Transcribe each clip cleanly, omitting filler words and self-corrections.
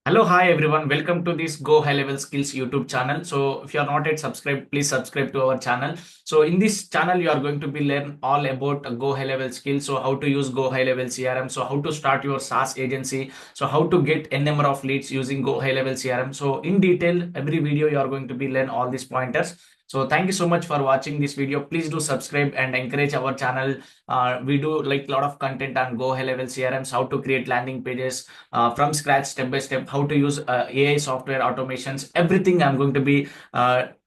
Hello, hi everyone. Welcome to this Go High Level Skills YouTube channel. So if you are not yet subscribed, please subscribe to our channel. So in this channel, you are going to be learn all about Go High Level skills. So how to use Go High Level CRM. So how to start your SaaS agency. So how to get a number of leads using Go High Level CRM. So in detail, every video you are going to be learn all these pointers. So thank you so much for watching this video. Please do subscribe and encourage our channel. We do like a lot of content on Go High Level CRMs, how to create landing pages from scratch, step by step, how to use AI software automations, everything. I'm going to be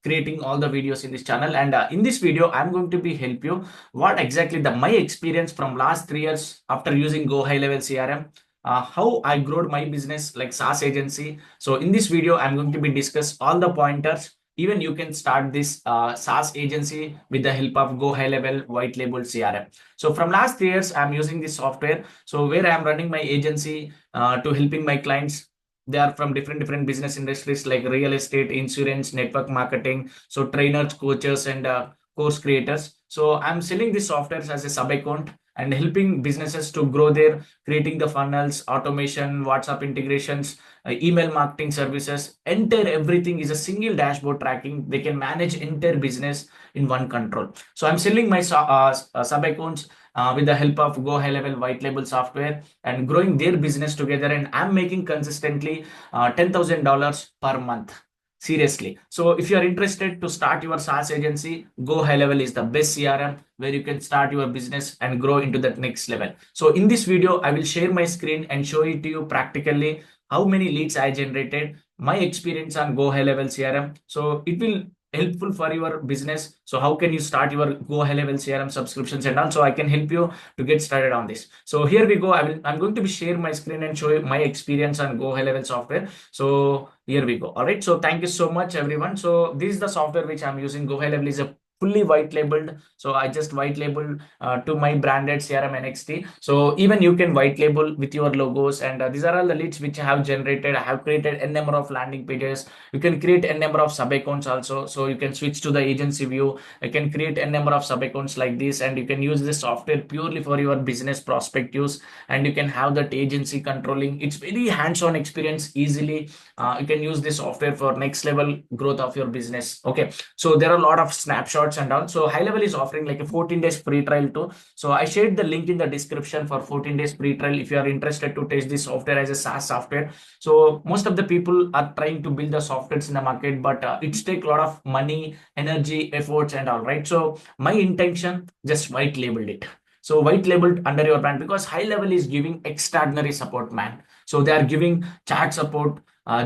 creating all the videos in this channel, and in this video I'm going to be help you what exactly the my experience from last 3 years after using Go High Level CRM. How I growed my business like SaaS agency. So in this video, I'm going to be discuss all the pointers. Even you can start this SaaS agency with the help of Go High Level white label CRM. So from last 3 years, I'm using this software. So where I'm running my agency to helping my clients. They are from different business industries like real estate, insurance, network marketing. So trainers, coaches, and course creators. So I'm selling these softwares as a sub account and helping businesses to grow their creating the funnels, automation, WhatsApp integrations, email marketing services. Entire everything is a single dashboard tracking. They can manage entire business in one control. So I'm selling my sub accounts with the help of Go High Level white label software and growing their business together. And I'm making consistently $10,000 per month. Seriously. So if you are interested to start your SaaS agency, Go High Level is the best CRM where you can start your business and grow into that next level. So in this video, I will share my screen and show it to you practically how many leads I generated, my experience on Go High Level CRM. So it will helpful for your business. So how can you start your Go High Level CRM subscriptions, and also I can help you to get started on this. So here we go. I'm going to be share my screen and show you my experience on Go High Level software. So here we go. All right. So thank you so much, everyone. So this is the software which I'm using. Go High Level is a fully white labeled. So I just white labeled to my branded CRM NXT. So even you can white label with your logos, and these are all the leads which I have generated. I have created a number of landing pages. You can create a number of sub accounts also. So you can switch to the agency view. You can create a number of sub accounts like this, and you can use this software purely for your business prospect use. And you can have that agency controlling. It's very hands-on experience. Easily, you can use this software for next level growth of your business. Okay. So there are a lot of snapshots and all. So High Level is offering like a 14 days free trial too. So I shared the link in the description for 14 days free trial if you are interested to test this software as a SaaS software. So most of the people are trying to build the softwares in the market, but it's take a lot of money, energy, efforts, and all, right? So my intention, just white labeled it. So white labeled under your brand because High Level is giving extraordinary support, man. So they are giving chat support,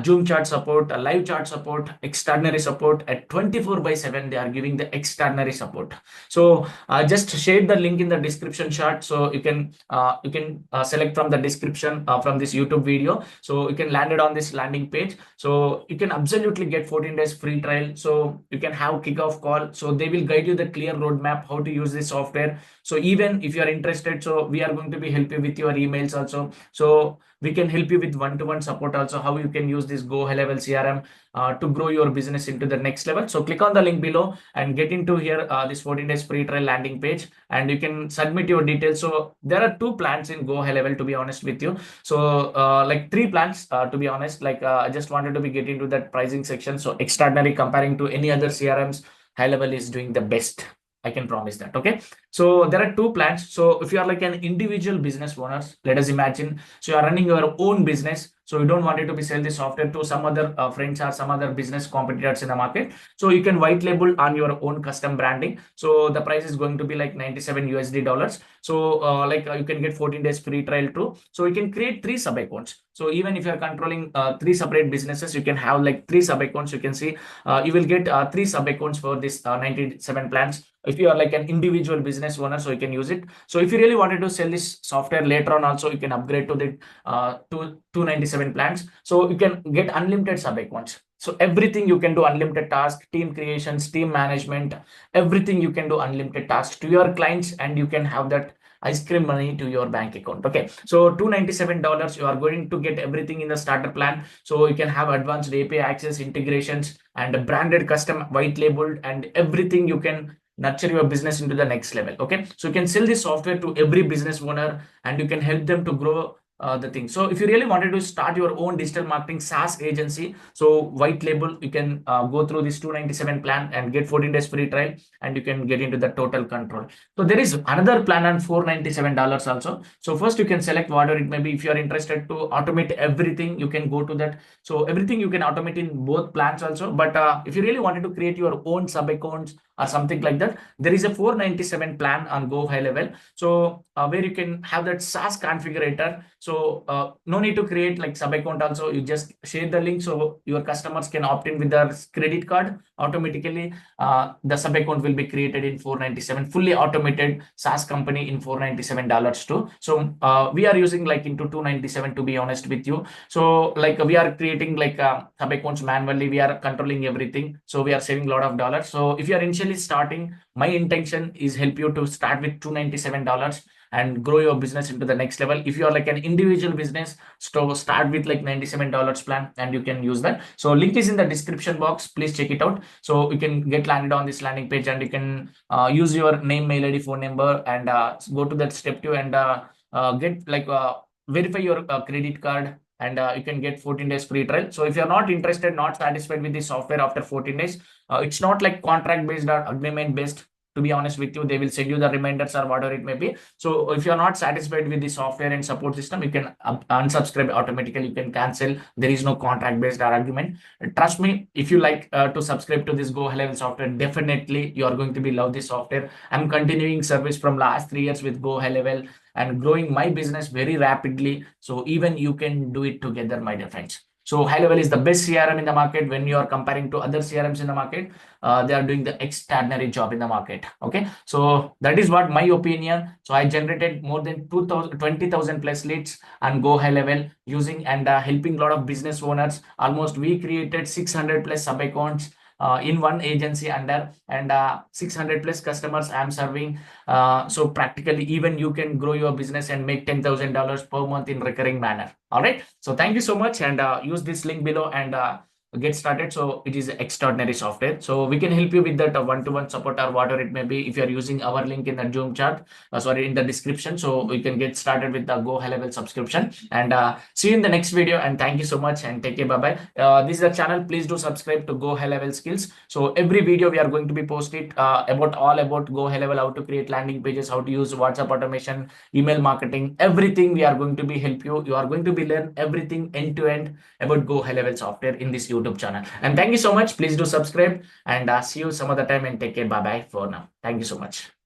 Zoom chat support, live chat support, extraordinary support at 24/7. They are giving the extraordinary support. So just share the link in the description chart. So you can select from the description from this YouTube video. So you can land it on this landing page. So you can absolutely get 14 days free trial. So you can have kickoff call. So they will guide you the clear roadmap how to use this software. So even if you are interested, so we are going to be help you with your emails also. So we can help you with one-to-one support also, how you can use this Go High Level CRM to grow your business into the next level. So click on the link below and get into here this 14 days free trial landing page, and you can submit your details. So there are two plans in Go High Level, to be honest with you. So like three plans to be honest. Like I just wanted to be get into that pricing section. So extraordinary comparing to any other CRMs, High Level is doing the best. I can promise that. Okay. So there are two plans. So if you are like an individual business owner, let us imagine. So you are running your own business. So you don't want it to be sell the software to some other friends or some other business competitors in the market. So you can white label on your own custom branding. So the price is going to be like 97 USD dollars. So you can get 14 days free trial too. So you can create three sub accounts. So even if you are controlling three separate businesses, you can have like three sub accounts. You can see you will get three sub accounts for this 97 plans. If you are like an individual business owner, so you can use it. So if you really wanted to sell this software later on also, you can upgrade to the 297 plans. So you can get unlimited sub accounts. So everything you can do unlimited task, team creations, team management, everything you can do unlimited tasks to your clients, and you can have that ice cream money to your bank account. Okay. So $297, you are going to get everything in the starter plan. So you can have advanced API access, integrations, and branded custom white labeled, and everything you can nurture your business into the next level. Okay. So you can sell this software to every business owner, and you can help them to grow the thing. So if you really wanted to start your own digital marketing SaaS agency, so white label, you can go through this 297 plan and get 14 days free trial, and you can get into the total control. So there is another plan on $497 also. So first you can select whatever it may be. If you are interested to automate everything, you can go to that. So everything you can automate in both plans also. But if you really wanted to create your own sub accounts or something like that, there is a 497 plan on Go High Level. So where you can have that SaaS configurator. So no need to create like sub account also. You just share the link so your customers can opt in with their credit card automatically. The sub account will be created in 497, fully automated SaaS company in $497 too. So we are using like into 297, to be honest with you. So like we are creating like sub accounts manually, we are controlling everything, so we are saving a lot of dollars. So if you are initially starting, my intention is help you to start with $297 and grow your business into the next level. If you are like an individual business, so start with like $97 plan and you can use that. So link is in the description box, please check it out. So you can get landed on this landing page, and you can use your name, mail id, phone number, and go to that step 2 and get like verify your credit card, and you can get 14 days free trial. So if you're not interested, not satisfied with the software after 14 days, it's not like contract based or agreement based. To be honest with you, they will send you the reminders or whatever it may be. So if you're not satisfied with the software and support system, you can unsubscribe automatically, you can cancel. There is no contract based or agreement. Trust me, if you like to subscribe to this Go High Level software, definitely you are going to be love this software. I'm continuing service from last 3 years with Go High Level and growing my business very rapidly. So even you can do it together, my dear friends. So High Level is the best CRM in the market. When you are comparing to other CRMs in the market, they are doing the extraordinary job in the market. Okay, so that is what my opinion. So I generated more than 20,000 plus leads on Go High Level using and helping a lot of business owners. Almost we created 600 plus sub accounts in one agency under, and 600 plus customers I'm serving. So practically even you can grow your business and make $10,000 per month in recurring manner. All right, so thank you so much, and use this link below and get started. So it is extraordinary software, so we can help you with that one-to-one support or whatever it may be. If you are using our link in the Zoom chat, sorry, in the description, so we can get started with the Go High Level subscription. And see you in the next video, and thank you so much and take care. Bye bye. This is the channel, please do subscribe to Go High Level skills. So every video we are going to be posted about all about Go High Level, how to create landing pages, how to use WhatsApp automation, email marketing, everything we are going to be help you. You are going to be learn everything end to end about Go High Level software in this YouTube channel. And thank you so much. Please do subscribe, and see you some other time, and take care. Bye bye for now. Thank you so much.